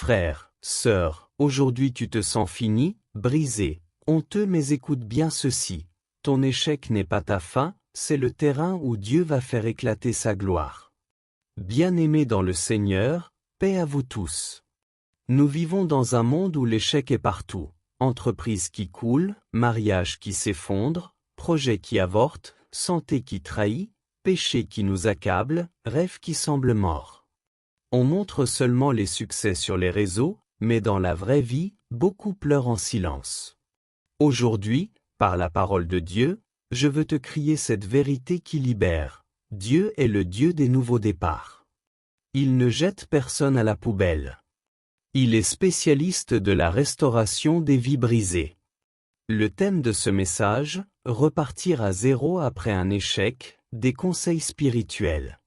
Frère, sœur, aujourd'hui tu te sens fini, brisé, honteux, mais écoute bien ceci. Ton échec n'est pas ta fin, c'est le terrain où Dieu va faire éclater sa gloire. Bien-aimés dans le Seigneur, paix à vous tous. Nous vivons dans un monde où l'échec est partout. Entreprises qui coulent, mariages qui s'effondrent, projets qui avortent, santé qui trahit, péché qui nous accable, rêves qui semblent morts. On montre seulement les succès sur les réseaux, mais dans la vraie vie, beaucoup pleurent en silence. Aujourd'hui, par la parole de Dieu, je veux te crier cette vérité qui libère. Dieu est le Dieu des nouveaux départs. Il ne jette personne à la poubelle. Il est spécialiste de la restauration des vies brisées. Le thème de ce message, repartir à zéro après un échec, des conseils spirituels.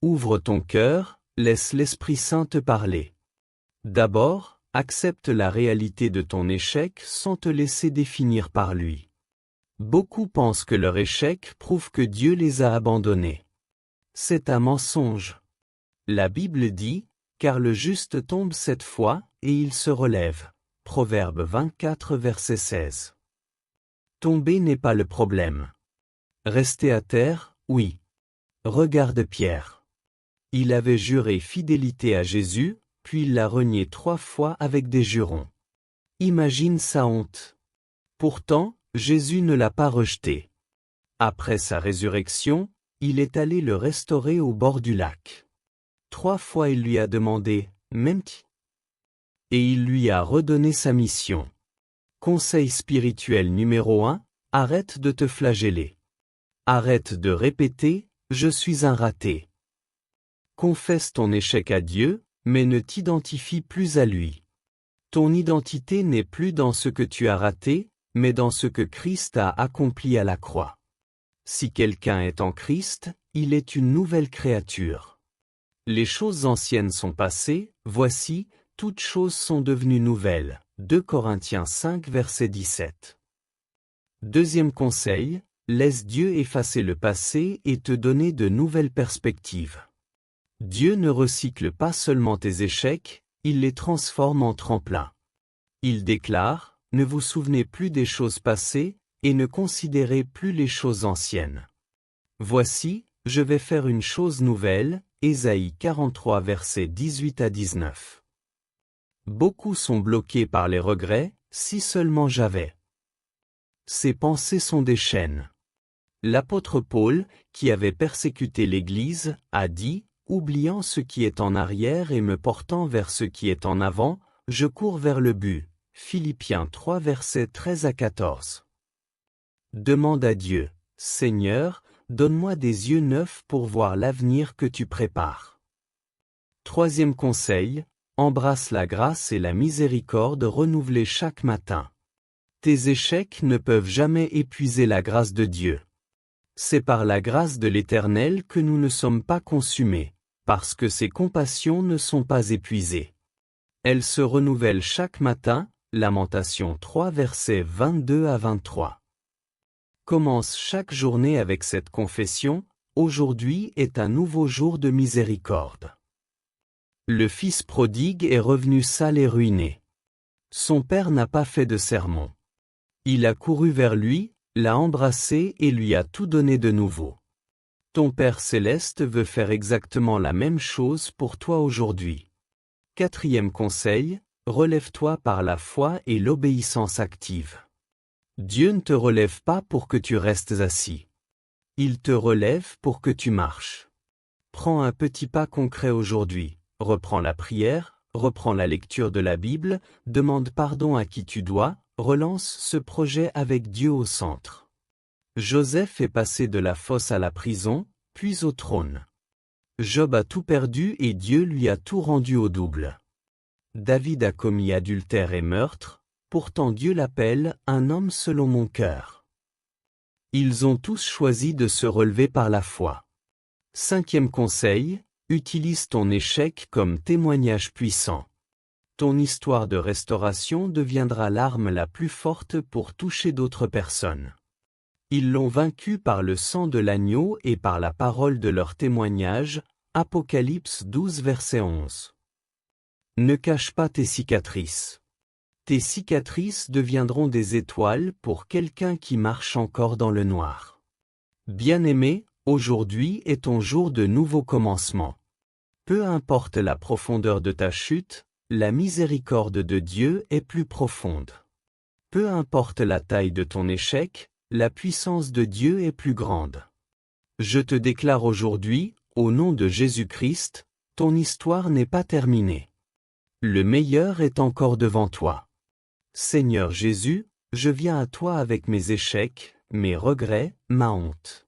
Ouvre ton cœur, laisse l'Esprit Saint te parler. D'abord, accepte la réalité de ton échec sans te laisser définir par lui. Beaucoup pensent que leur échec prouve que Dieu les a abandonnés. C'est un mensonge. La Bible dit, « Car le juste tombe 7 fois, et il se relève. » Proverbe 24 verset 16. Tomber n'est pas le problème. Rester à terre, oui. Regarde Pierre. Il avait juré fidélité à Jésus, puis il l'a renié 3 fois avec des jurons. Imagine sa honte. Pourtant, Jésus ne l'a pas rejeté. Après sa résurrection, il est allé le restaurer au bord du lac. 3 fois il lui a demandé « M'aimes-tu » et il lui a redonné sa mission. Conseil spirituel numéro 1, arrête de te flageller. Arrête de répéter « Je suis un raté ». Confesse ton échec à Dieu, mais ne t'identifie plus à lui. Ton identité n'est plus dans ce que tu as raté, mais dans ce que Christ a accompli à la croix. Si quelqu'un est en Christ, il est une nouvelle créature. Les choses anciennes sont passées, voici, toutes choses sont devenues nouvelles. 2 Corinthiens 5 verset 17. Deuxième conseil, laisse Dieu effacer le passé et te donner de nouvelles perspectives. Dieu ne recycle pas seulement tes échecs, il les transforme en tremplin. Il déclare, ne vous souvenez plus des choses passées, et ne considérez plus les choses anciennes. Voici, je vais faire une chose nouvelle, Ésaïe 43 versets 18 à 19. Beaucoup sont bloqués par les regrets, si seulement j'avais. Ces pensées sont des chaînes. L'apôtre Paul, qui avait persécuté l'Église, a dit, oubliant ce qui est en arrière et me portant vers ce qui est en avant, je cours vers le but. Philippiens 3 versets 13 à 14. Demande à Dieu, Seigneur, donne-moi des yeux neufs pour voir l'avenir que tu prépares. Troisième conseil, embrasse la grâce et la miséricorde renouvelées chaque matin. Tes échecs ne peuvent jamais épuiser la grâce de Dieu. C'est par la grâce de l'Éternel que nous ne sommes pas consumés, parce que ses compassions ne sont pas épuisées. Elles se renouvellent chaque matin, Lamentations 3 versets 22 à 23. Commence chaque journée avec cette confession, aujourd'hui est un nouveau jour de miséricorde. Le fils prodigue est revenu sale et ruiné. Son père n'a pas fait de sermon. Il a couru vers lui, l'a embrassé et lui a tout donné de nouveau. Ton Père céleste veut faire exactement la même chose pour toi aujourd'hui. Quatrième conseil, relève-toi par la foi et l'obéissance active. Dieu ne te relève pas pour que tu restes assis. Il te relève pour que tu marches. Prends un petit pas concret aujourd'hui, reprends la prière, reprends la lecture de la Bible, demande pardon à qui tu dois, relance ce projet avec Dieu au centre. Joseph est passé de la fosse à la prison, puis au trône. Job a tout perdu et Dieu lui a tout rendu au double. David a commis adultère et meurtre, pourtant Dieu l'appelle « un homme selon mon cœur ». Ils ont tous choisi de se relever par la foi. Cinquième conseil, utilise ton échec comme témoignage puissant. Ton histoire de restauration deviendra l'arme la plus forte pour toucher d'autres personnes. Ils l'ont vaincu par le sang de l'agneau et par la parole de leur témoignage, Apocalypse 12 verset 11. Ne cache pas tes cicatrices. Tes cicatrices deviendront des étoiles pour quelqu'un qui marche encore dans le noir. Bien-aimé, aujourd'hui est ton jour de nouveau commencement. Peu importe la profondeur de ta chute, la miséricorde de Dieu est plus profonde. Peu importe la taille de ton échec, la puissance de Dieu est plus grande. Je te déclare aujourd'hui, au nom de Jésus-Christ, ton histoire n'est pas terminée. Le meilleur est encore devant toi. Seigneur Jésus, je viens à toi avec mes échecs, mes regrets, ma honte.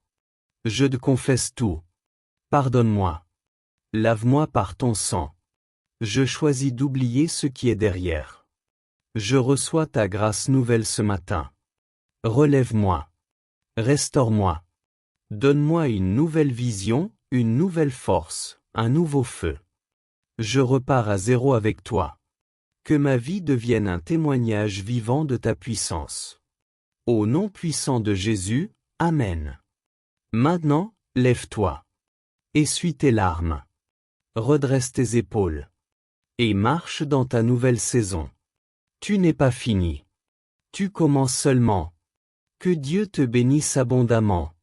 Je te confesse tout. Pardonne-moi. Lave-moi par ton sang. Je choisis d'oublier ce qui est derrière. Je reçois ta grâce nouvelle ce matin. Relève-moi. Restaure-moi. Donne-moi une nouvelle vision, une nouvelle force, un nouveau feu. Je repars à zéro avec toi. Que ma vie devienne un témoignage vivant de ta puissance. Au nom puissant de Jésus, Amen. Maintenant, lève-toi. Essuie tes larmes. Redresse tes épaules. Et marche dans ta nouvelle saison. Tu n'es pas fini. Tu commences seulement. Que Dieu te bénisse abondamment.